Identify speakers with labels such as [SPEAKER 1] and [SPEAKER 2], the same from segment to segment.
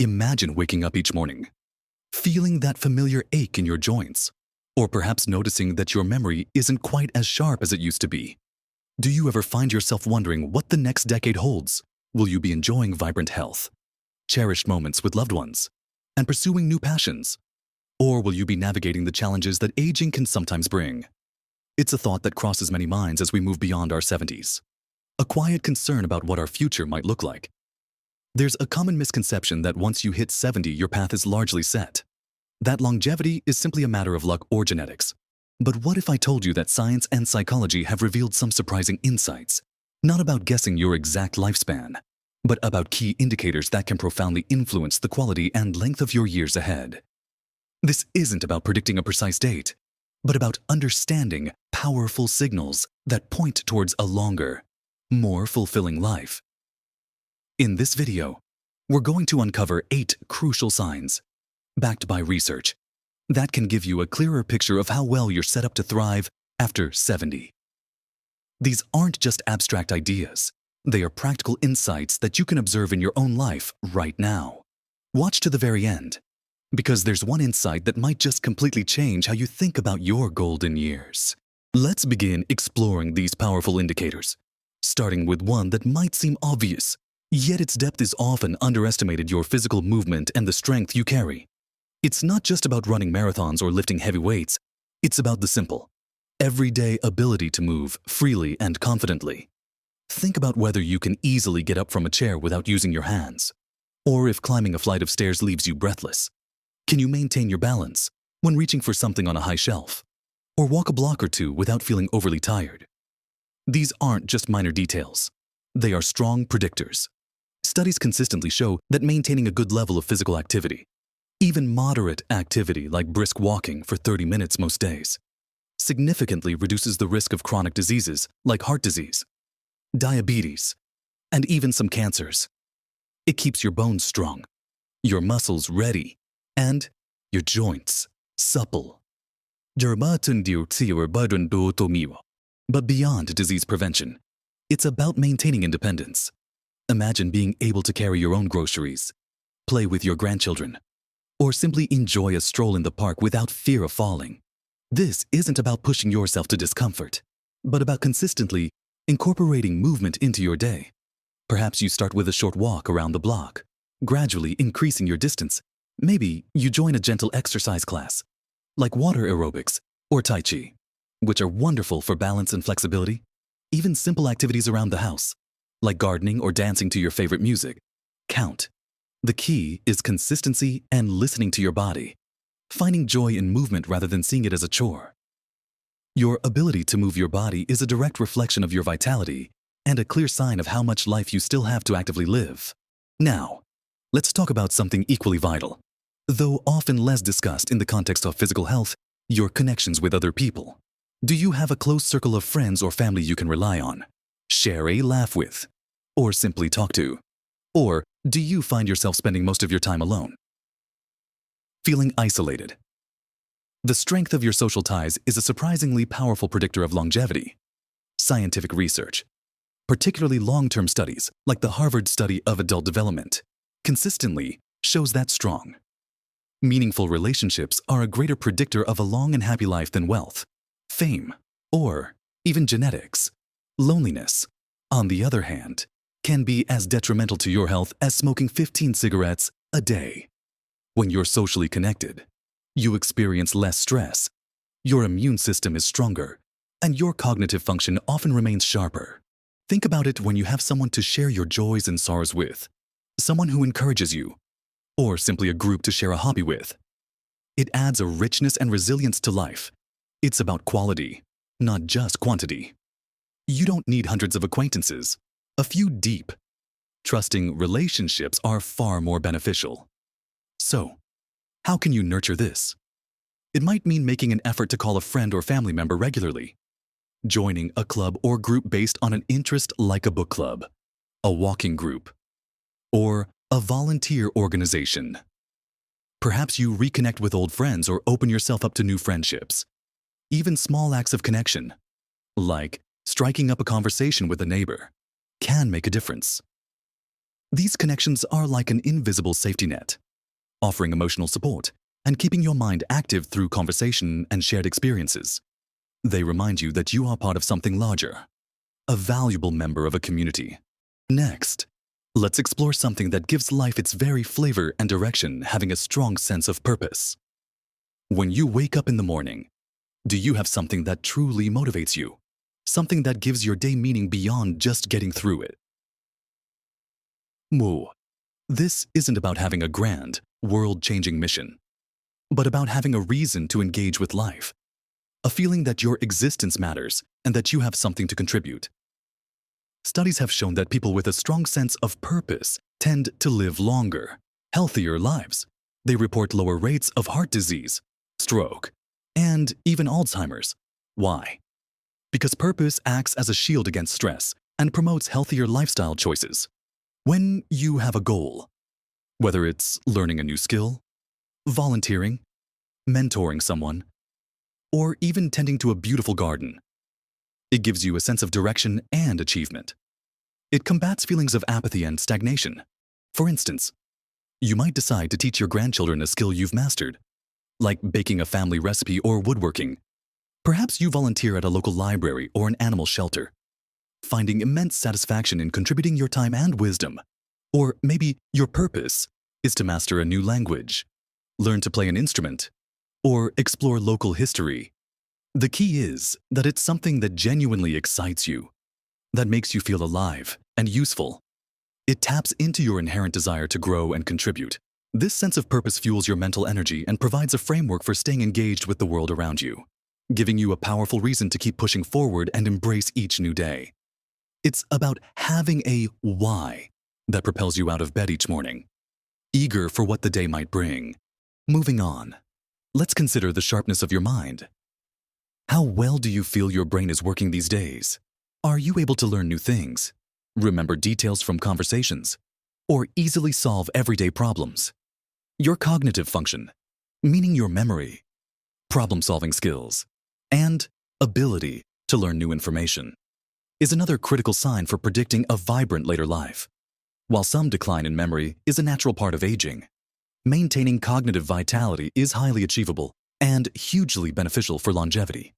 [SPEAKER 1] Imagine waking up each morning, feeling that familiar ache in your joints, or perhaps noticing that your memory isn't quite as sharp as it used to be. Do you ever find yourself wondering what the next decade holds? Will you be enjoying vibrant health, cherished moments with loved ones, and pursuing new passions? Or will you be navigating the challenges that aging can sometimes bring? It's a thought that crosses many minds as we move beyond our 70s. A quiet concern about what our future might look like. There's a common misconception that once you hit 70, your path is largely set. That longevity is simply a matter of luck or genetics. But what if I told you that science and psychology have revealed some surprising insights, not about guessing your exact lifespan, but about key indicators that can profoundly influence the quality and length of your years ahead? This isn't about predicting a precise date, but about understanding powerful signals that point towards a longer, more fulfilling life. In this video, we're going to uncover 8 crucial signs, backed by research, that can give you a clearer picture of how well you're set up to thrive after 70. These aren't just abstract ideas. They are practical insights that you can observe in your own life right now. Watch to the very end, because there's one insight that might just completely change how you think about your golden years. Let's begin exploring these powerful indicators, starting with one that might seem obvious, yet its depth is often underestimated: your physical movement and the strength you carry. It's not just about running marathons or lifting heavy weights. It's about the simple, everyday ability to move freely and confidently. Think about whether you can easily get up from a chair without using your hands, or if climbing a flight of stairs leaves you breathless. Can you maintain your balance when reaching for something on a high shelf, or walk a block or two without feeling overly tired? These aren't just minor details. They are strong predictors. Studies consistently show that maintaining a good level of physical activity, even moderate activity like brisk walking for 30 minutes most days, significantly reduces the risk of chronic diseases like heart disease, diabetes, and even some cancers. It keeps your bones strong, your muscles ready, and your joints supple. But beyond disease prevention, it's about maintaining independence. Imagine being able to carry your own groceries, play with your grandchildren, or simply enjoy a stroll in the park without fear of falling. This isn't about pushing yourself to discomfort, but about consistently incorporating movement into your day. Perhaps you start with a short walk around the block, gradually increasing your distance. Maybe you join a gentle exercise class, like water aerobics or Tai Chi, which are wonderful for balance and flexibility. Even simple activities around the house, like gardening or dancing to your favorite music, count. The key is consistency and listening to your body, finding joy in movement rather than seeing it as a chore. Your ability to move your body is a direct reflection of your vitality and a clear sign of how much life you still have to actively live. Now, let's talk about something equally vital, though often less discussed in the context of physical health: your connections with other people. Do you have a close circle of friends or family you can rely on, share a laugh with, or simply talk to? Or do you find yourself spending most of your time alone, feeling isolated? The strength of your social ties is a surprisingly powerful predictor of longevity. Scientific research, particularly long-term studies like the Harvard Study of Adult Development, consistently shows that strong, meaningful relationships are a greater predictor of a long and happy life than wealth, fame, or even genetics. Loneliness, on the other hand, can be as detrimental to your health as smoking 15 cigarettes a day. When you're socially connected, you experience less stress, your immune system is stronger, and your cognitive function often remains sharper. Think about it when you have someone to share your joys and sorrows with, someone who encourages you, or simply a group to share a hobby with. It adds a richness and resilience to life. It's about quality, not just quantity. You don't need hundreds of acquaintances. A few deep, trusting relationships are far more beneficial. So, how can you nurture this? It might mean making an effort to call a friend or family member regularly, joining a club or group based on an interest like a book club, a walking group, or a volunteer organization. Perhaps you reconnect with old friends or open yourself up to new friendships. Even small acts of connection, like striking up a conversation with a neighbor, can make a difference. These connections are like an invisible safety net, offering emotional support and keeping your mind active through conversation and shared experiences. They remind you that you are part of something larger, a valuable member of a community. Next, let's explore something that gives life its very flavor and direction, having a strong sense of purpose. When you wake up in the morning, do you have something that truly motivates you? Something that gives your day meaning beyond just getting through it? Moo. This isn't about having a grand, world-changing mission, but about having a reason to engage with life, a feeling that your existence matters and that you have something to contribute. Studies have shown that people with a strong sense of purpose tend to live longer, healthier lives. They report lower rates of heart disease, stroke, and even Alzheimer's. Why? Because purpose acts as a shield against stress and promotes healthier lifestyle choices. When you have a goal, whether it's learning a new skill, volunteering, mentoring someone, or even tending to a beautiful garden, it gives you a sense of direction and achievement. It combats feelings of apathy and stagnation. For instance, you might decide to teach your grandchildren a skill you've mastered, like baking a family recipe or woodworking. Perhaps you volunteer at a local library or an animal shelter, finding immense satisfaction in contributing your time and wisdom. Or maybe your purpose is to master a new language, learn to play an instrument, or explore local history. The key is that it's something that genuinely excites you, that makes you feel alive and useful. It taps into your inherent desire to grow and contribute. This sense of purpose fuels your mental energy and provides a framework for staying engaged with the world around you, giving you a powerful reason to keep pushing forward and embrace each new day. It's about having a why that propels you out of bed each morning, eager for what the day might bring. Moving on, let's consider the sharpness of your mind. How well do you feel your brain is working these days? Are you able to learn new things, remember details from conversations, or easily solve everyday problems? Your cognitive function, meaning your memory, problem-solving skills, and ability to learn new information, is another critical sign for predicting a vibrant later life. While some decline in memory is a natural part of aging, maintaining cognitive vitality is highly achievable and hugely beneficial for longevity.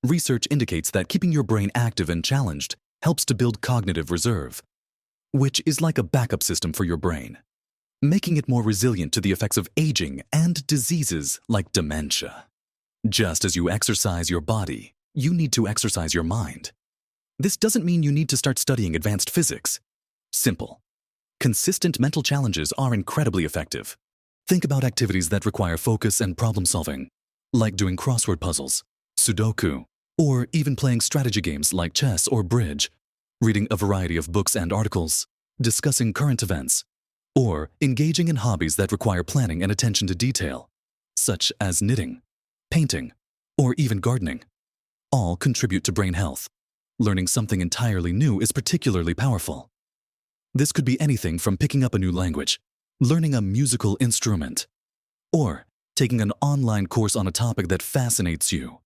[SPEAKER 1] Research indicates that keeping your brain active and challenged helps to build cognitive reserve, which is like a backup system for your brain, making it more resilient to the effects of aging and diseases like dementia. Just as you exercise your body, you need to exercise your mind. This doesn't mean you need to start studying advanced physics. Simple, consistent mental challenges are incredibly effective. Think about activities that require focus and problem solving, like doing crossword puzzles, Sudoku, or even playing strategy games like chess or bridge, reading a variety of books and articles, discussing current events, or engaging in hobbies that require planning and attention to detail, such as knitting, painting, or even gardening. All contribute to brain health. Learning something entirely new is particularly powerful. This could be anything from picking up a new language, learning a musical instrument, or taking an online course on a topic that fascinates you.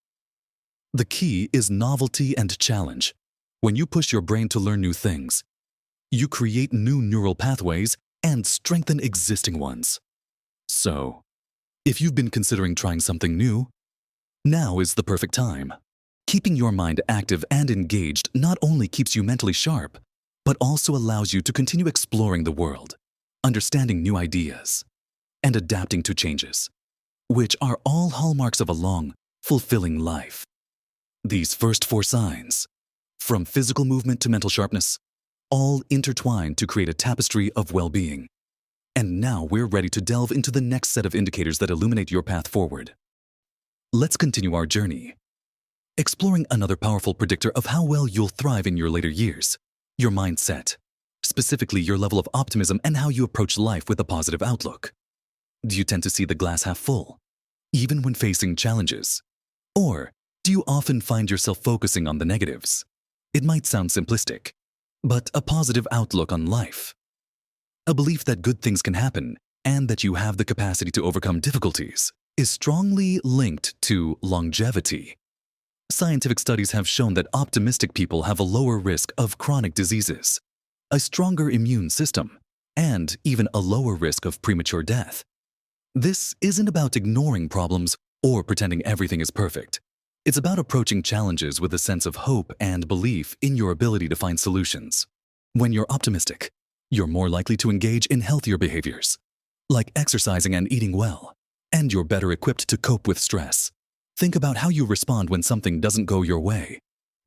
[SPEAKER 1] The key is novelty and challenge. When you push your brain to learn new things, you create new neural pathways and strengthen existing ones. So, if you've been considering trying something new, now is the perfect time. Keeping your mind active and engaged not only keeps you mentally sharp, but also allows you to continue exploring the world, understanding new ideas, and adapting to changes, which are all hallmarks of a long, fulfilling life. These first 4 signs, from physical movement to mental sharpness, all intertwine to create a tapestry of well-being. And now we're ready to delve into the next set of indicators that illuminate your path forward. Let's continue our journey, exploring another powerful predictor of how well you'll thrive in your later years, your mindset, specifically your level of optimism and how you approach life with a positive outlook. Do you tend to see the glass half full, even when facing challenges? Or do you often find yourself focusing on the negatives? It might sound simplistic, but a positive outlook on life, a belief that good things can happen and that you have the capacity to overcome difficulties, is strongly linked to longevity. Scientific studies have shown that optimistic people have a lower risk of chronic diseases, a stronger immune system, and even a lower risk of premature death. This isn't about ignoring problems or pretending everything is perfect. It's about approaching challenges with a sense of hope and belief in your ability to find solutions. When you're optimistic, you're more likely to engage in healthier behaviors, like exercising and eating well, and you're better equipped to cope with stress. Think about how you respond when something doesn't go your way.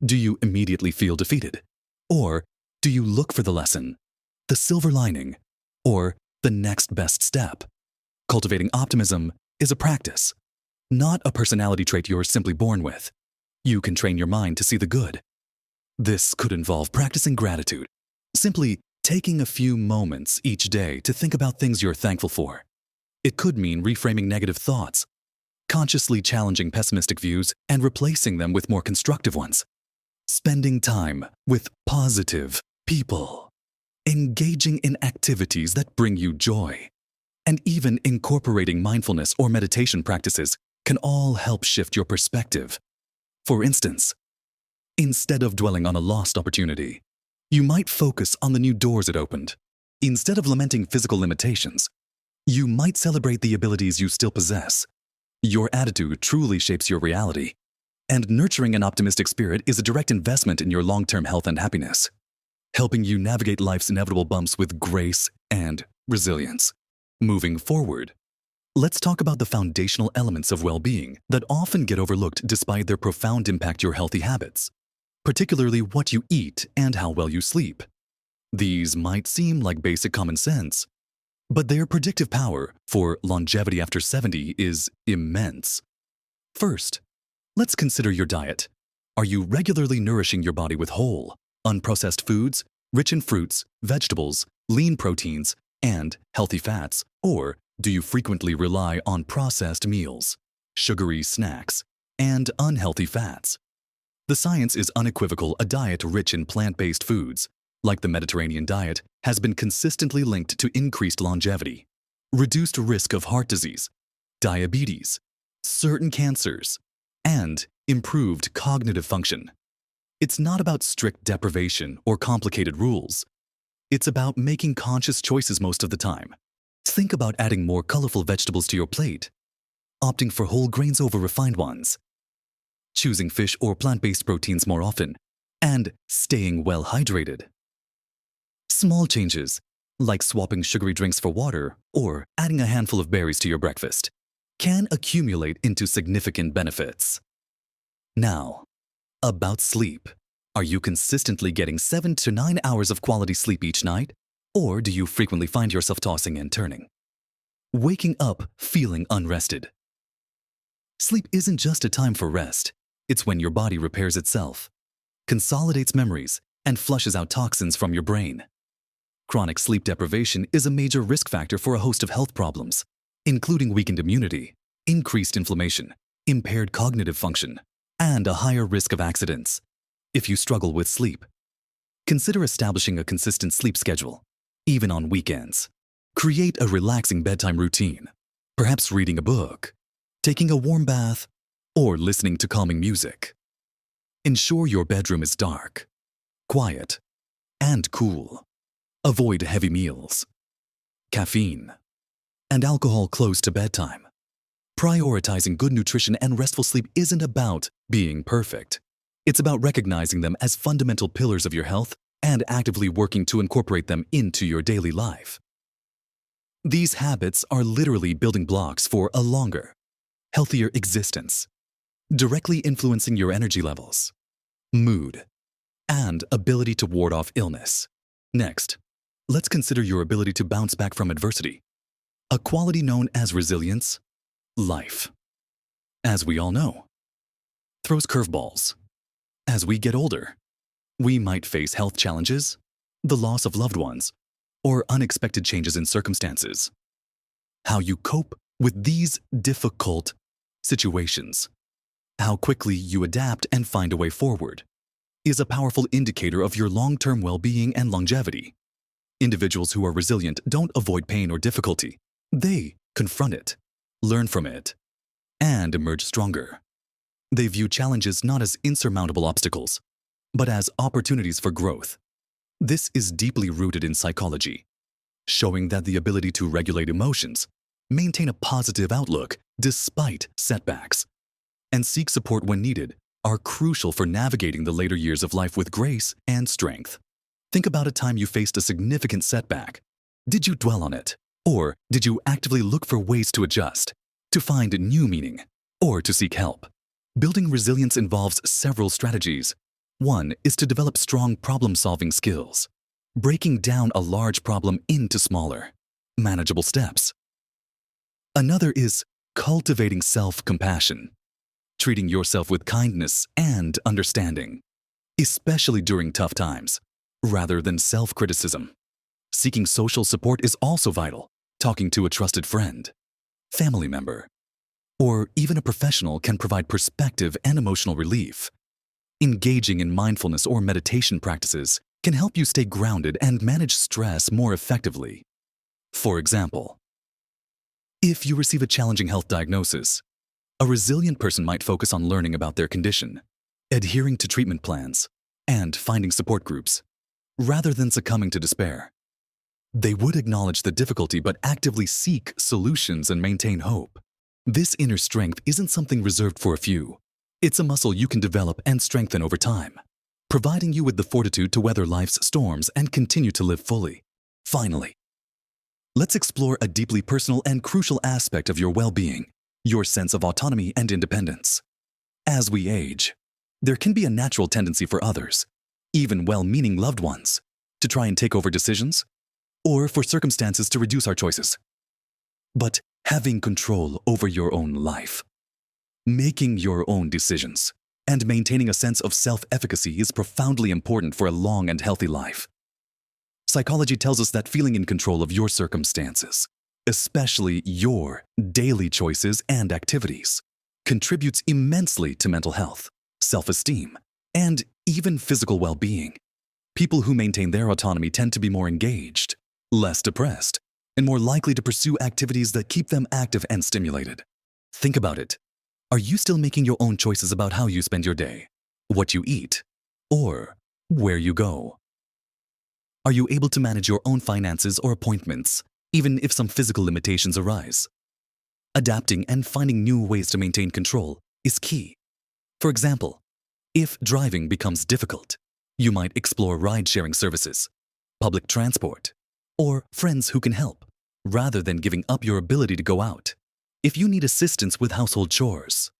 [SPEAKER 1] Do you immediately feel defeated? Or do you look for the lesson, the silver lining, or the next best step? Cultivating optimism is a practice, not a personality trait you're simply born with. You can train your mind to see the good. This could involve practicing gratitude, simply taking a few moments each day to think about things you're thankful for. It could mean reframing negative thoughts, consciously challenging pessimistic views and replacing them with more constructive ones. Spending time with positive people, engaging in activities that bring you joy, and even incorporating mindfulness or meditation practices can all help shift your perspective. For instance, instead of dwelling on a lost opportunity, you might focus on the new doors it opened. Instead of lamenting physical limitations, you might celebrate the abilities you still possess. Your attitude truly shapes your reality, and nurturing an optimistic spirit is a direct investment in your long-term health and happiness, helping you navigate life's inevitable bumps with grace and resilience. Moving forward, let's talk about the foundational elements of well-being that often get overlooked despite their profound impact on your healthy habits, particularly what you eat and how well you sleep. These might seem like basic common sense, but their predictive power for longevity after 70 is immense. First, let's consider your diet. Are you regularly nourishing your body with whole, unprocessed foods, rich in fruits, vegetables, lean proteins, and healthy fats, or do you frequently rely on processed meals, sugary snacks, and unhealthy fats? The science is unequivocal. A diet rich in plant-based foods, like the Mediterranean diet, has been consistently linked to increased longevity, reduced risk of heart disease, diabetes, certain cancers, and improved cognitive function. It's not about strict deprivation or complicated rules. It's about making conscious choices most of the time. Think about adding more colorful vegetables to your plate, opting for whole grains over refined ones, choosing fish or plant-based proteins more often, and staying well hydrated. Small changes, like swapping sugary drinks for water or adding a handful of berries to your breakfast, can accumulate into significant benefits. Now, about sleep. Are you consistently getting 7 to 9 hours of quality sleep each night? Or do you frequently find yourself tossing and turning, waking up feeling unrested? Sleep isn't just a time for rest. It's when your body repairs itself, consolidates memories, and flushes out toxins from your brain. Chronic sleep deprivation is a major risk factor for a host of health problems, including weakened immunity, increased inflammation, impaired cognitive function, and a higher risk of accidents. If you struggle with sleep, consider establishing a consistent sleep schedule, even on weekends. Create a relaxing bedtime routine, perhaps reading a book, taking a warm bath, or listening to calming music. Ensure your bedroom is dark, quiet, and cool. Avoid heavy meals, caffeine, and alcohol close to bedtime. Prioritizing good nutrition and restful sleep isn't about being perfect. It's about recognizing them as fundamental pillars of your health and actively working to incorporate them into your daily life. These habits are literally building blocks for a longer, healthier existence, directly influencing your energy levels, mood, and ability to ward off illness. Next, let's consider your ability to bounce back from adversity, a quality known as resilience. Life, as we all know, throws curveballs. As we get older, we might face health challenges, the loss of loved ones, or unexpected changes in circumstances. How you cope with these difficult situations, how quickly you adapt and find a way forward, is a powerful indicator of your long-term well-being and longevity. Individuals who are resilient don't avoid pain or difficulty. They confront it, learn from it, and emerge stronger. They view challenges not as insurmountable obstacles, but as opportunities for growth. This is deeply rooted in psychology. showing that the ability to regulate emotions, maintain a positive outlook despite setbacks, and seek support when needed are crucial for navigating the later years of life with grace and strength. Think about a time you faced a significant setback. Did you dwell on it? Or did you actively look for ways to adjust, to find new meaning, or to seek help? Building resilience involves several strategies. One is to develop strong problem-solving skills, breaking down a large problem into smaller, manageable steps. Another is cultivating self-compassion, treating yourself with kindness and understanding, especially during tough times, rather than self-criticism. Seeking social support is also vital. Talking to a trusted friend, family member, or even a professional can provide perspective and emotional relief. Engaging in mindfulness or meditation practices can help you stay grounded and manage stress more effectively. For example, if you receive a challenging health diagnosis, a resilient person might focus on learning about their condition, adhering to treatment plans, and finding support groups, rather than succumbing to despair. They would acknowledge the difficulty but actively seek solutions and maintain hope. This inner strength isn't something reserved for a few. It's a muscle you can develop and strengthen over time, providing you with the fortitude to weather life's storms and continue to live fully. Finally, let's explore a deeply personal and crucial aspect of your well-being, your sense of autonomy and independence. As we age, there can be a natural tendency for others, even well-meaning loved ones, to try and take over decisions, or for circumstances to reduce our choices. But having control over your own life, making your own decisions, and maintaining a sense of self-efficacy is profoundly important for a long and healthy life. Psychology tells us that feeling in control of your circumstances, especially your daily choices and activities, contributes immensely to mental health, self-esteem, and even physical well-being. People who maintain their autonomy tend to be more engaged, less depressed, and more likely to pursue activities that keep them active and stimulated. Think about it. Are you still making your own choices about how you spend your day, what you eat, or where you go? Are you able to manage your own finances or appointments, even if some physical limitations arise? Adapting and finding new ways to maintain control is key. For example, if driving becomes difficult, you might explore ride-sharing services, public transport, or friends who can help, rather than giving up your ability to go out. If you need assistance with household chores,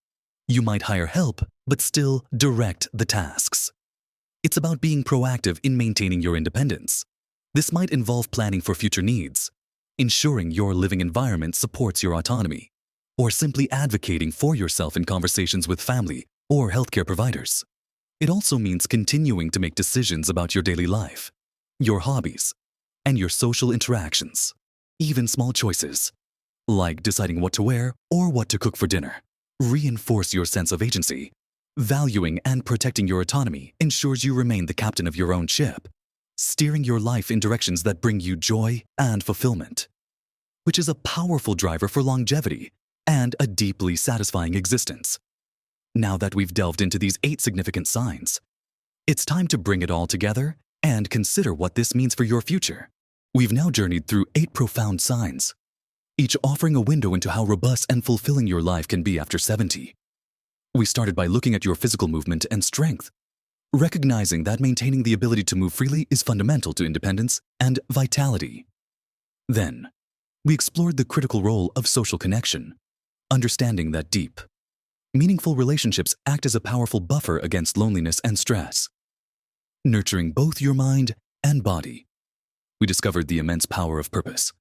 [SPEAKER 1] you might hire help but still direct the tasks. It's about being proactive in maintaining your independence. This might involve planning for future needs, ensuring your living environment supports your autonomy, or simply advocating for yourself in conversations with family or healthcare providers. It also means continuing to make decisions about your daily life, your hobbies, and your social interactions. Even small choices, like deciding what to wear or what to cook for dinner, reinforce your sense of agency. Valuing and protecting your autonomy ensures you remain the captain of your own ship, steering your life in directions that bring you joy and fulfillment, which is a powerful driver for longevity and a deeply satisfying existence. Now that we've delved into these 8 significant signs, it's time to bring it all together and consider what this means for your future. We've now journeyed through 8 profound signs, each offering a window into how robust and fulfilling your life can be after 70. We started by looking at your physical movement and strength, recognizing that maintaining the ability to move freely is fundamental to independence and vitality. Then, we explored the critical role of social connection, understanding that deep, meaningful relationships act as a powerful buffer against loneliness and stress. Nurturing both your mind and body, we discovered the immense power of purpose,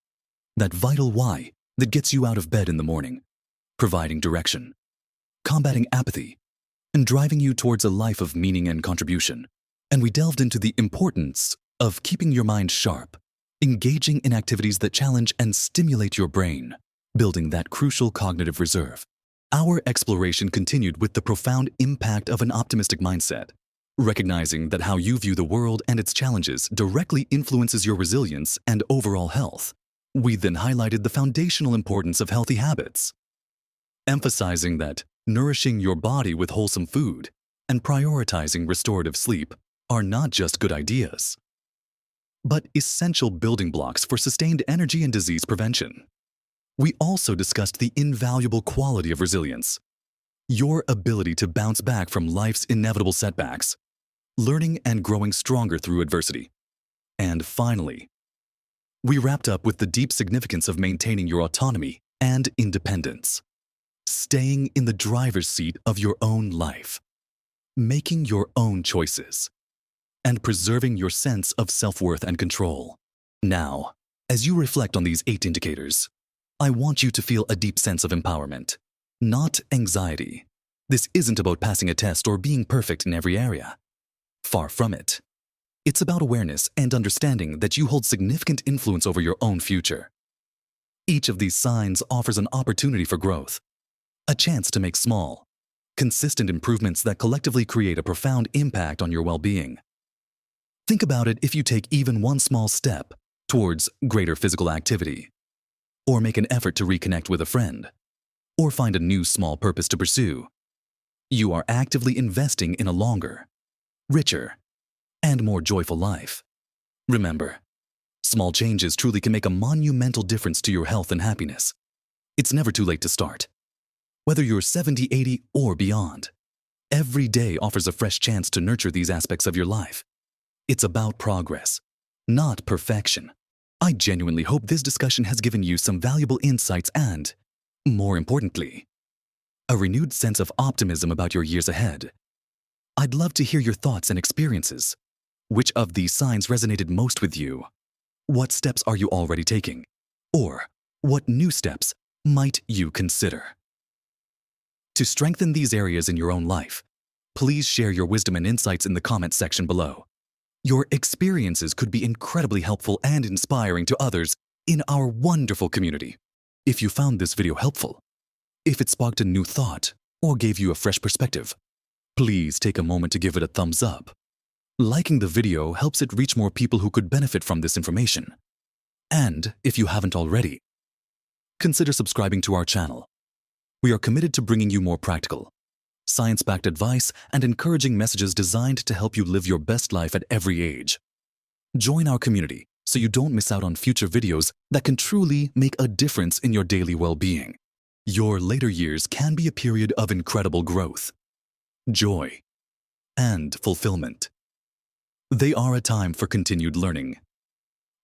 [SPEAKER 1] that vital why that gets you out of bed in the morning, providing direction, combating apathy, and driving you towards a life of meaning and contribution. And we delved into the importance of keeping your mind sharp, engaging in activities that challenge and stimulate your brain, building that crucial cognitive reserve. Our exploration continued with the profound impact of an optimistic mindset, recognizing that how you view the world and its challenges directly influences your resilience and overall health. We then highlighted the foundational importance of healthy habits, emphasizing that nourishing your body with wholesome food and prioritizing restorative sleep are not just good ideas. but essential building blocks for sustained energy and disease prevention. We also discussed the invaluable quality of resilience, your ability to bounce back from life's inevitable setbacks, learning and growing stronger through adversity. And finally, we wrapped up with the deep significance of maintaining your autonomy and independence, staying in the driver's seat of your own life, making your own choices, and preserving your sense of self-worth and control. Now, as you reflect on these 8 indicators, I want you to feel a deep sense of empowerment, not anxiety. This isn't about passing a test or being perfect in every area. Far from it. It's about awareness and understanding that you hold significant influence over your own future. Each of these signs offers an opportunity for growth, a chance to make small, consistent improvements that collectively create a profound impact on your well-being. Think about it if you take even one small step towards greater physical activity, or make an effort to reconnect with a friend, or find a new small purpose to pursue. You are actively investing in a longer, richer, and more joyful life. Remember, small changes truly can make a monumental difference to your health and happiness. It's never too late to start. Whether you're 70, 80, or beyond, every day offers a fresh chance to nurture these aspects of your life. It's about progress, not perfection. I genuinely hope this discussion has given you some valuable insights and, more importantly, a renewed sense of optimism about your years ahead. I'd love to hear your thoughts and experiences. Which of these signs resonated most with you? What steps are you already taking? Or what new steps might you consider? To strengthen these areas in your own life, please share your wisdom and insights in the comments section below. Your experiences could be incredibly helpful and inspiring to others in our wonderful community. If you found this video helpful, if it sparked a new thought or gave you a fresh perspective, please take a moment to give it a thumbs up. Liking the video helps it reach more people who could benefit from this information. And if you haven't already, consider subscribing to our channel. We are committed to bringing you more practical, science-backed advice and encouraging messages designed to help you live your best life at every age. Join our community so you don't miss out on future videos that can truly make a difference in your daily well-being. Your later years can be a period of incredible growth, joy, and fulfillment. They are a time for continued learning,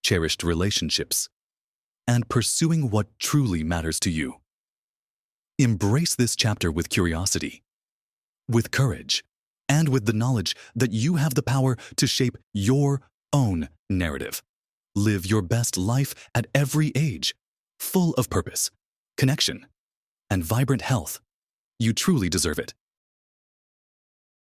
[SPEAKER 1] cherished relationships, and pursuing what truly matters to you. Embrace this chapter with curiosity, with courage, and with the knowledge that you have the power to shape your own narrative. Live your best life at every age, full of purpose, connection, and vibrant health. You truly deserve it.